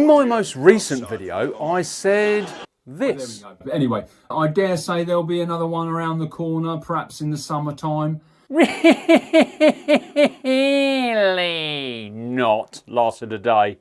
In my most recent video, I said this. There we go. But anyway, I dare say there'll be another one around the corner, perhaps in the summertime. Really not. Lasted a day.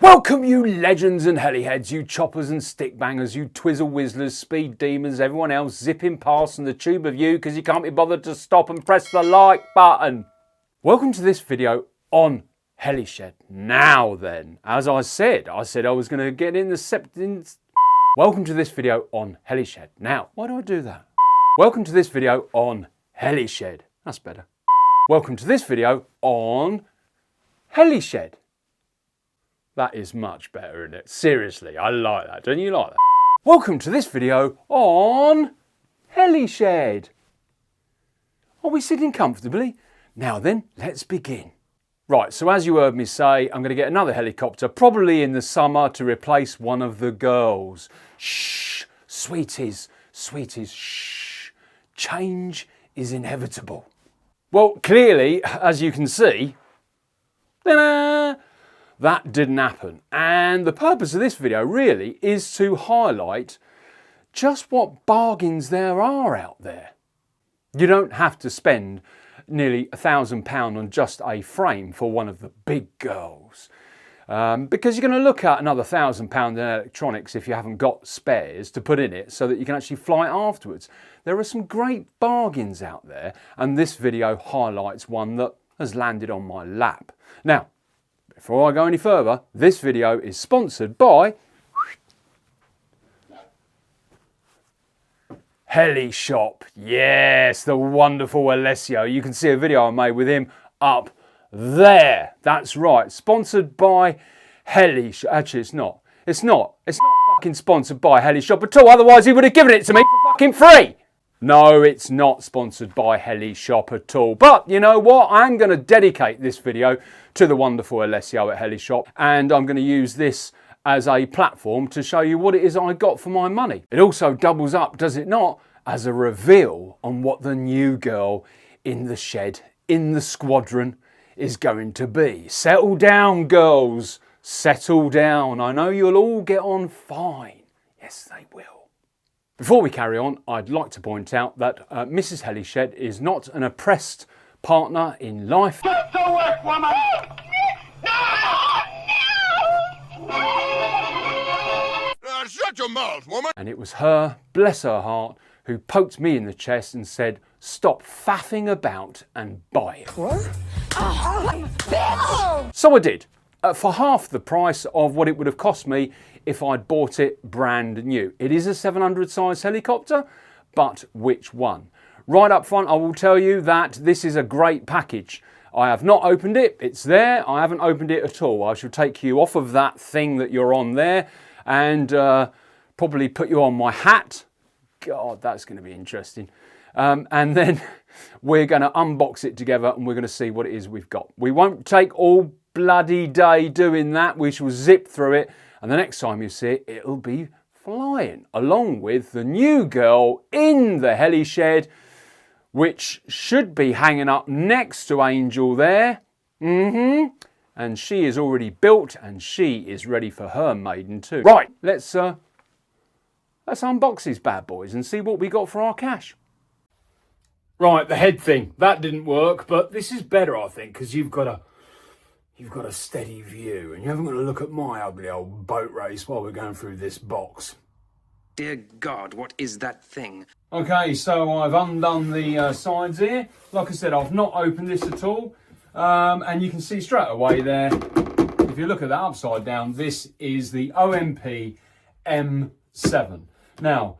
Welcome you legends and heli heads, you choppers and stick bangers, you twizzle whizzlers, speed demons, everyone else zipping past in the tube of you because you can't be bothered to stop and press the like button. Welcome to this video on Heli Shed. Now then, as I said I was going to get in the septins. Welcome to this video on Heli Shed. Now, why do I do that? Welcome to this video on Heli Shed. That's better. Welcome to this video on Heli Shed. That is much better, isn't it? Seriously, I like that. Don't you like that? Welcome to this video on Heli Shed. Are we sitting comfortably? Now then, let's begin. Right, so as you heard me say, I'm going to get another helicopter, probably in the summer, to replace one of the girls. Shh, sweeties, sweeties, shh. Change is inevitable. Well, clearly, as you can see, ta-da! That didn't happen, and the purpose of this video really is to highlight just what bargains there are out there. You don't have to spend nearly £1,000 on just a frame for one of the big girls, because you're going to look at another £1,000 in electronics if you haven't got spares to put in it so that you can actually fly it afterwards. There are some great bargains out there, and this video highlights one that has landed on my lap. Now, before I go any further, this video is sponsored by hely-shop. Yes, the wonderful Alessio. You can see a video I made with him up there. That's right, sponsored by hely-shop. Actually, it's not. It's not fucking sponsored by hely-shop at all. Otherwise, he would have given it to me for fucking free. No, it's not sponsored by hely-shop at all. But you know what? I'm going to dedicate this video to the wonderful Alessio at hely-shop, and I'm going to use this as a platform to show you what it is I got for my money. It also doubles up, does it not, as a reveal on what the new girl in the shed, in the squadron, is going to be. Settle down, girls. Settle down. I know you'll all get on fine. Yes, they will. Before we carry on, I'd like to point out that Mrs. Heli Shed is not an oppressed partner in life. Get to work, woman! Shut your mouth, woman! And it was her, bless her heart, who poked me in the chest and said, "Stop faffing about and buy it." What? So I did, for half the price of what it would have cost me if I'd bought it brand new. It is a 700 size helicopter, but which one? Right up front, I will tell you that this is a great package. I have not opened it, it's there, I haven't opened it at all. I shall take you off of that thing that you're on there and probably put you on my hat. God, that's going to be interesting. And then we're going to unbox it together and we're going to see what it is we've got. We won't take all bloody day doing that, we shall zip through it. And the next time you see it, it'll be flying, along with the new girl in the heli shed, which should be hanging up next to Angel there. And she is already built, and she is ready for her maiden too. Right, let's unbox these bad boys and see what we got for our cash. Right, the head thing, that didn't work, but this is better, I think, because you've got a steady view and you haven't got to look at my ugly old boat race while we're going through this box. Dear God, what is that thing? Okay, so I've undone the sides here. Like I said, I've not opened this at all. And you can see straight away there, if you look at that upside down, this is the OMP M7. Now,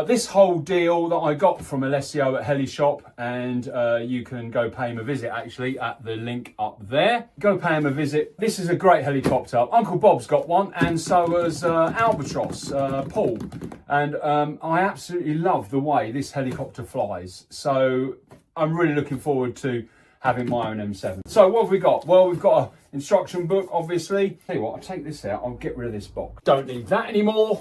this whole deal that I got from Alessio at hely-shop, and you can go pay him a visit actually at the link up there. Go pay him a visit. This is a great helicopter. Uncle Bob's got one, and so has Albatross, Paul. And I absolutely love the way this helicopter flies. So I'm really looking forward to having my own M7. So what have we got? Well, we've got an instruction book, obviously. Tell you what, I'll take this out, I'll get rid of this box. Don't need that anymore.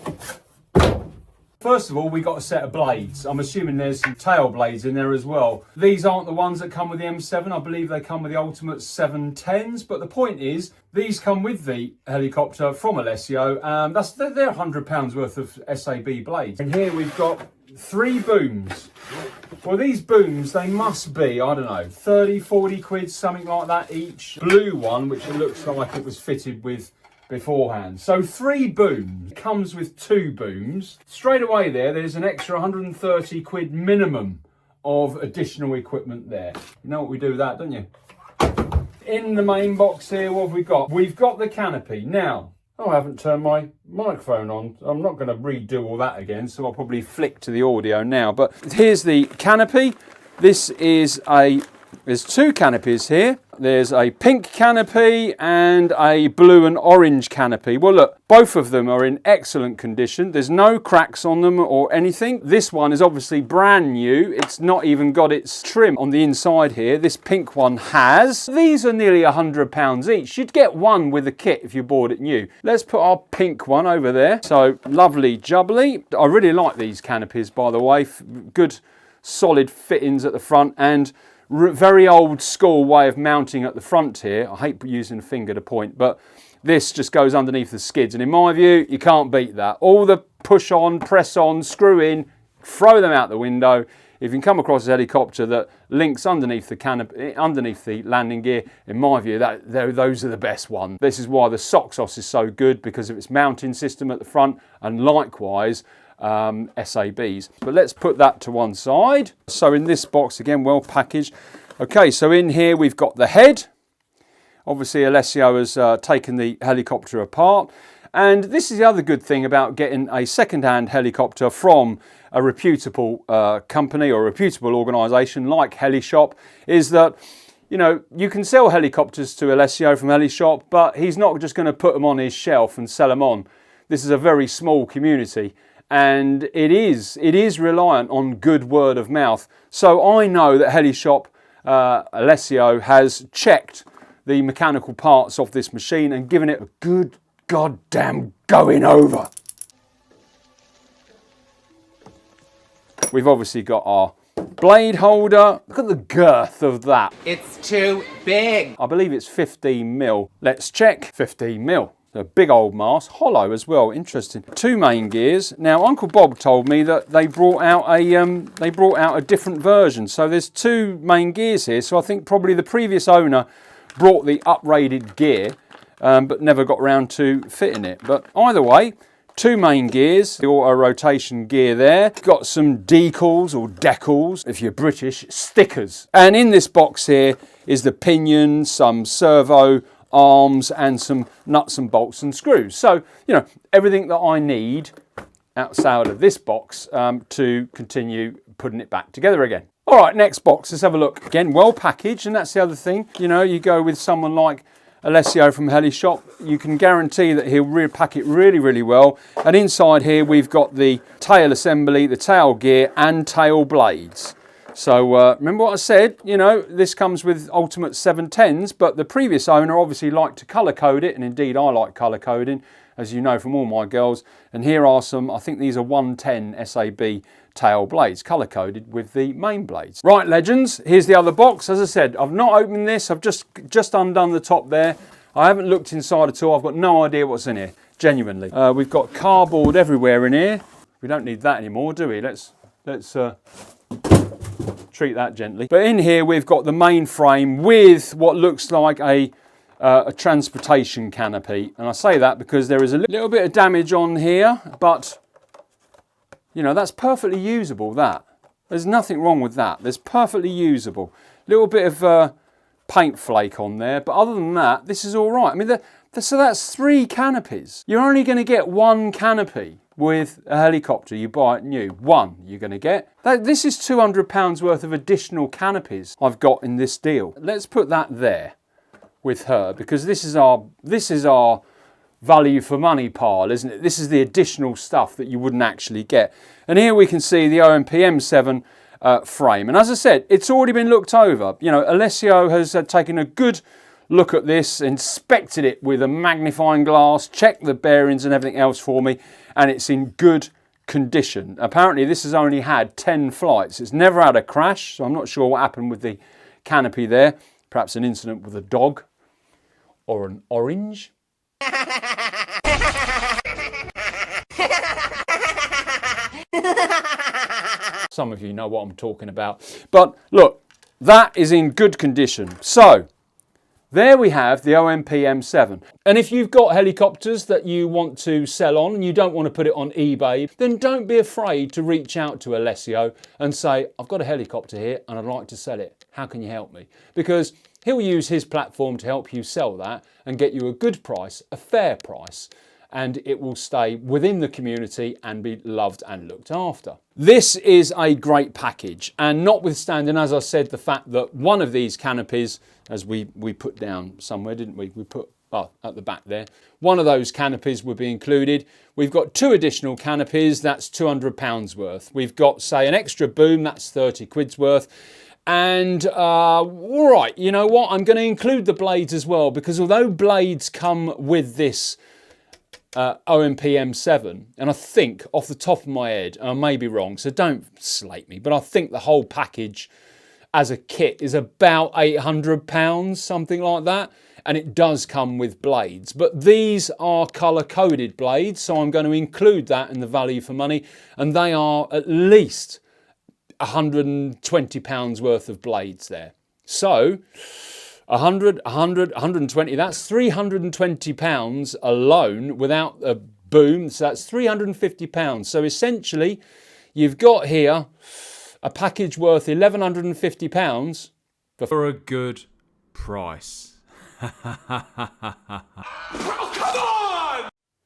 First of all, we got a set of blades. I'm assuming there's some tail blades in there as well. These aren't the ones that come with the M7. I believe they come with the Ultimate 710s. But the point is, these come with the helicopter from Alessio. They're £100 worth of SAB blades. And here we've got 3 booms. Well, these booms, they must be, I don't know, 30, 40 quid, something like that each. Blue one, which it looks like it was fitted with beforehand. So 3 booms. It comes with 2 booms. Straight away there's an extra 130 quid minimum of additional equipment there. You know what we do with that, don't you? In the main box here, what have we got? We've got the canopy. Now, I haven't turned my microphone on. I'm not going to redo all that again, so I'll probably flick to the audio now. But here's the canopy. This is there's 2 canopies here. There's a pink canopy and a blue and orange canopy. Well, look, both of them are in excellent condition. There's no cracks on them or anything. This one is obviously brand new. It's not even got its trim on the inside here. This pink one has. These are nearly £100 each. You'd get one with a kit if you bought it new. Let's put our pink one over there. So lovely jubbly. I really like these canopies, by the way. Good solid fittings at the front and very old school way of mounting at the front here. I hate using a finger to point, but this just goes underneath the skids. And in my view, you can't beat that. All the push on, press on, screw in, throw them out the window. If you can come across a helicopter that links underneath the canopy, underneath the landing gear, in my view, those are the best ones. This is why the Soxos is so good, because of its mounting system at the front, and likewise, SABs. But let's put that to one side. So in this box, again, well packaged. Okay, so in here we've got the head. Obviously Alessio has taken the helicopter apart. And this is the other good thing about getting a second-hand helicopter from a reputable company or reputable organisation like hely-shop, is that, you know, you can sell helicopters to Alessio from hely-shop, but he's not just going to put them on his shelf and sell them on. This is a very small community. And it is reliant on good word of mouth. So I know that hely-shop, Alessio, has checked the mechanical parts of this machine and given it a good goddamn going over. We've obviously got our blade holder. Look at the girth of that. It's too big. I believe it's 15 mil. Let's check. 15 mil. A big old mast, hollow as well. Interesting. 2 main gears. Now, Uncle Bob told me that they brought out a different version. So there's 2 main gears here. So I think probably the previous owner brought the uprated gear, but never got round to fitting it. But either way, 2 main gears, the auto rotation gear there. Got some decals or decals, if you're British, stickers. And in this box here is the pinion, some servo arms and some nuts and bolts and screws. So, you know, everything that I need outside of this box to continue putting it back together again. All right, next box, let's have a look. Again, well packaged, and that's the other thing. You know, you go with someone like Alessio from hely-shop, you can guarantee that he'll repack it really, really well. And inside here, we've got the tail assembly, the tail gear and tail blades. So remember what I said, you know, this comes with Ultimate 710s, but the previous owner obviously liked to colour code it, and indeed I like colour coding, as you know from all my girls. And here are some, I think these are 110 SAB tail blades, colour coded with the main blades. Right, legends, here's the other box. As I said, I've not opened this, I've just undone the top there. I haven't looked inside at all, I've got no idea what's in here, genuinely. We've got cardboard everywhere in here. We don't need that anymore, do we? Let's treat that gently. But in here we've got the main frame with what looks like a transportation canopy. And I say that because there is a little bit of damage on here, but you know, that's perfectly usable, that. There's nothing wrong with that. There's perfectly usable. Little bit of paint flake on there, but other than that, this is all right. I mean, so that's 3 canopies. You're only going to get 1 canopy with a helicopter. You buy it new. 1 you're going to get. This is £200 worth of additional canopies I've got in this deal. Let's put that there with her, because this is our value for money pile, isn't it? This is the additional stuff that you wouldn't actually get. And here we can see the OMP M7 frame. And as I said, it's already been looked over. You know, Alessio has taken a good look at this, inspected it with a magnifying glass, checked the bearings and everything else for me, and it's in good condition. Apparently this has only had 10 flights. It's never had a crash, so I'm not sure what happened with the canopy there. Perhaps an incident with a dog or an orange. Some of you know what I'm talking about. But look, that is in good condition. So there we have the OMP M7. And if you've got helicopters that you want to sell on and you don't want to put it on eBay, then don't be afraid to reach out to Alessio and say, I've got a helicopter here and I'd like to sell it. How can you help me? Because he'll use his platform to help you sell that and get you a good price, a fair price, and it will stay within the community and be loved and looked after. This is a great package, and notwithstanding, as I said, the fact that one of these canopies, as we put down somewhere, didn't we? We put, at the back there, one of those canopies would be included. We've got 2 additional canopies, that's £200 worth. We've got, say, an extra boom, that's 30 quid's worth. And all right, you know what? I'm going to include the blades as well, because although blades come with this OMP M7, and I think off the top of my head, and I may be wrong, so don't slate me, but I think the whole package as a kit is about £800, something like that, and it does come with blades. But these are colour-coded blades, so I'm going to include that in the value for money, and they are at least £120 worth of blades there. So 100, 120, that's £320 alone without a boom, so that's £350. So essentially, you've got here a package worth £1,150 for a good price.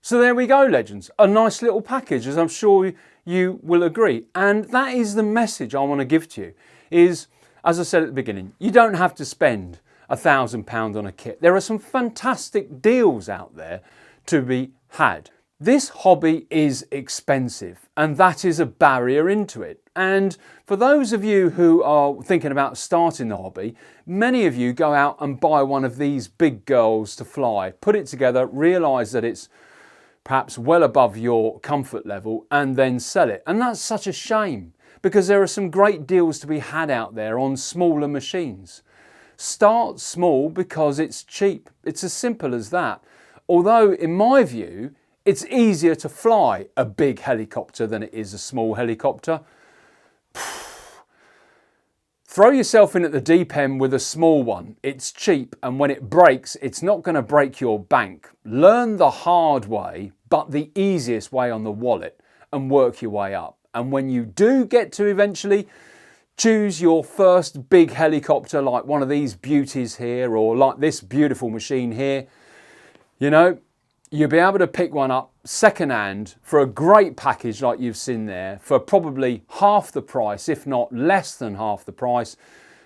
So there we go, legends. A nice little package, as I'm sure you will agree. And that is the message I want to give to you, is, as I said at the beginning, you don't have to spend £1,000 on a kit. There are some fantastic deals out there to be had. This hobby is expensive, and that is a barrier into it. And for those of you who are thinking about starting the hobby, many of you go out and buy one of these big girls to fly, put it together, realise that it's perhaps well above your comfort level, and then sell it. And that's such a shame, because there are some great deals to be had out there on smaller machines. Start small because it's cheap. It's as simple as that. Although, in my view, it's easier to fly a big helicopter than it is a small helicopter. Throw yourself in at the deep end with a small one. It's cheap, and when it breaks, it's not going to break your bank. Learn the hard way, but the easiest way on the wallet, and work your way up. And when you do get to eventually choose your first big helicopter, like one of these beauties here, or like this beautiful machine here, you know, you'll be able to pick one up second-hand for a great package like you've seen there, for probably half the price, if not less than half the price.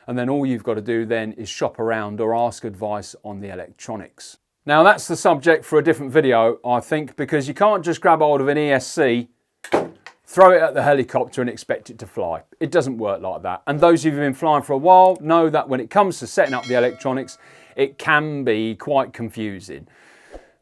And then all you've got to do then is shop around or ask advice on the electronics. Now that's the subject for a different video, I think, because you can't just grab hold of an ESC, throw it at the helicopter and expect it to fly. It doesn't work like that. And those of you who've been flying for a while know that when it comes to setting up the electronics, it can be quite confusing.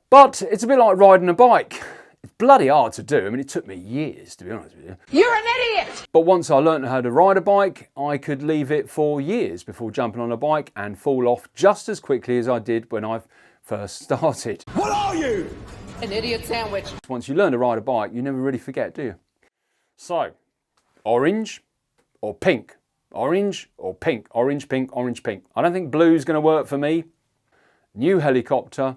But it's a bit like riding a bike. It's bloody hard to do. I mean, it took me years, to be honest with you. You're an idiot! But once I learned how to ride a bike, I could leave it for years before jumping on a bike and fall off just as quickly as I did when I first started. What are you? An idiot sandwich. Once you learn to ride a bike, you never really forget, do you? So, orange or pink? Orange or pink? Orange, pink, orange, pink. I don't think blue's going to work for me. New helicopter,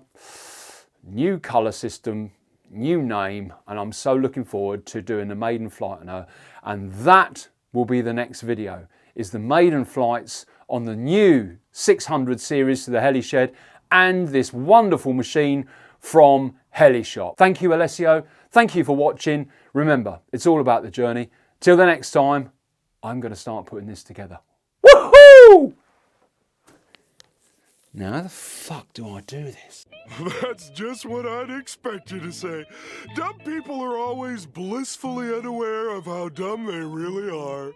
new colour system, new name, and I'm so looking forward to doing the maiden flight on her. And that will be the next video, is the maiden flights on the new 600 series to the Heli Shed and this wonderful machine from hely-shop. Thank you, Alessio. Thank you for watching. Remember, it's all about the journey. Till the next time, I'm going to start putting this together. Woohoo! Now, how the fuck do I do this? That's just what I'd expect you to say. Dumb people are always blissfully unaware of how dumb they really are.